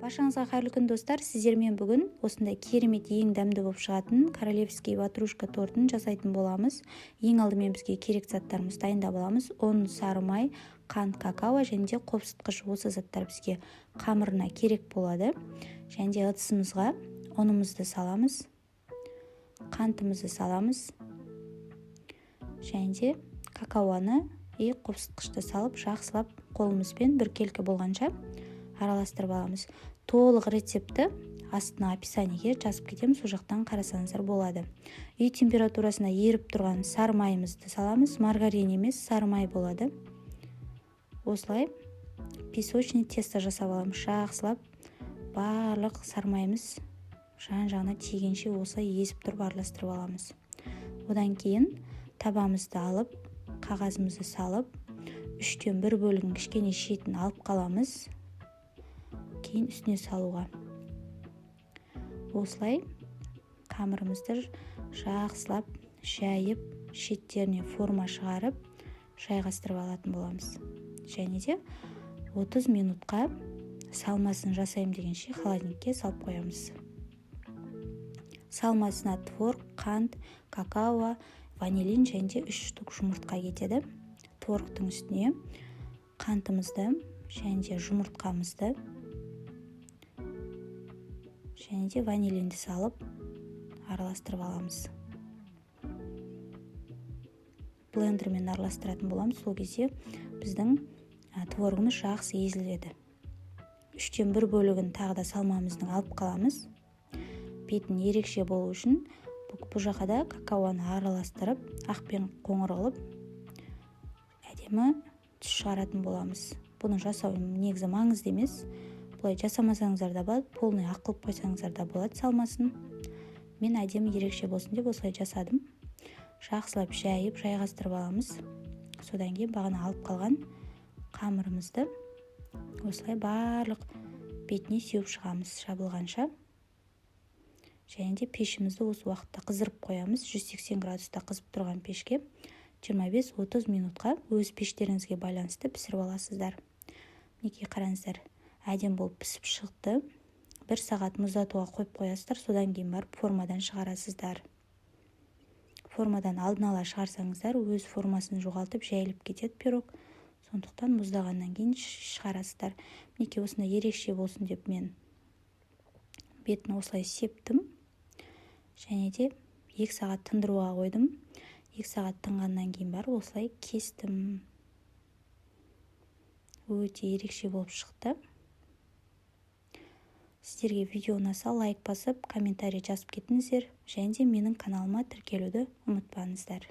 Баршаңызға қайырлы күн достар, сіздермен бүгін осындай керемет ең дәмді болып шығатын королевский ватрушка тортын жасайтын боламыз. Ең алдымен бізге керек заттарымыз дайындап аламыз. Ұн, сары май, қант, какао және де қопсытқыш, осы заттар бізге қамырына керек болады. Және де ыдысымызға ұнымызды саламыз, қантымызды саламыз. Және де какаоны и қопсытқышты салып, жақсылап қолымызбен біркелкі болғанша араластырып аламыз. Толық рецепті астына описаниеге жазып кетемін, сол жақтан қарасаңыздар болады. Үй температурасына еріп тұрған сары майымызды саламыз. Маргарин емес, сары май болады. Осылай песочный тесто жасап аламыз. Жақсылап барлық сары майымыз жан-жағына тигенше осылай езіп тұрып араластырып аламыз. Одан кейін табамызды алып, қағазымызды салып, 3-тен 1 бөлігін кішкене шетін алып қаламыз. Кейін үстіне салуға. Осылай қамырымызды жақсылап жайып, шеттеріне форма шығарып, жайғастырып алатын боламыз. Және де 30 минутқа салмасын жасайым дегенше холодильникке салып қоямыз. Салмасына творог, қант, какао, ванилин және де 3 штук жұмыртқа кетеді. Творогтың үстіне қантымызды және де жұмыртқамызды және де ванилинді салып араластырып аламыз. Блендермен араластыратын боламыз. Сол кезде біздің творогымыз жақсы езіледі. 3-тен 1 бөлігін тағы да салмамыздың алып қаламыз. Бетін ерекше болу үшін бұл жаққа да какаоны араластырып, ақ пен қоңыр қылып, әдемі түс шығаратын боламыз. Бұны жасау негізі маңызды емес. Бұлай жасамасаңыздар да болады, полный ақ қылып қойсаңыздар да болады салмасын. Мен әдемі ерекше болсын деп осылай жасадым. Жақсылап жайып, жайғастырып аламыз. Содан кейін бағана алып қалған қамырымызды осылай барлық бетіне сеуіп шығамыз жабылғанша. Және де пешімізді осы уақытта қыздырып қоямыз. 180 градуста қызып тұрған пешке 25-30 минутқа өз пештеріңізге байланысты пісіріп аласыздар. Мінекей қараңыздар, әдем болып пісіп шықты. 1 сағат мұздатуға қойып қоясыздар, содан кейін барып формадан шығарасыздар. Формадан алдын ала шығарсаңыздар, өз формасын жоғалтып жайылып кетеді пирог. Сондықтан мұздағаннан кейін шығарасыздар. Мінекей осында ерекше болсын деп мен бетін осылай септім. Және де 2 сағат тындыруға қойдым. 2 сағат тынғаннан кейін барып осылай кестім. Өте ерекше болып шықты. Сіздерге видео ұнаса лайк басып, комментарий жазып кетіңіздер. Және де менің каналыма тіркелуді ұмытпаңыздар.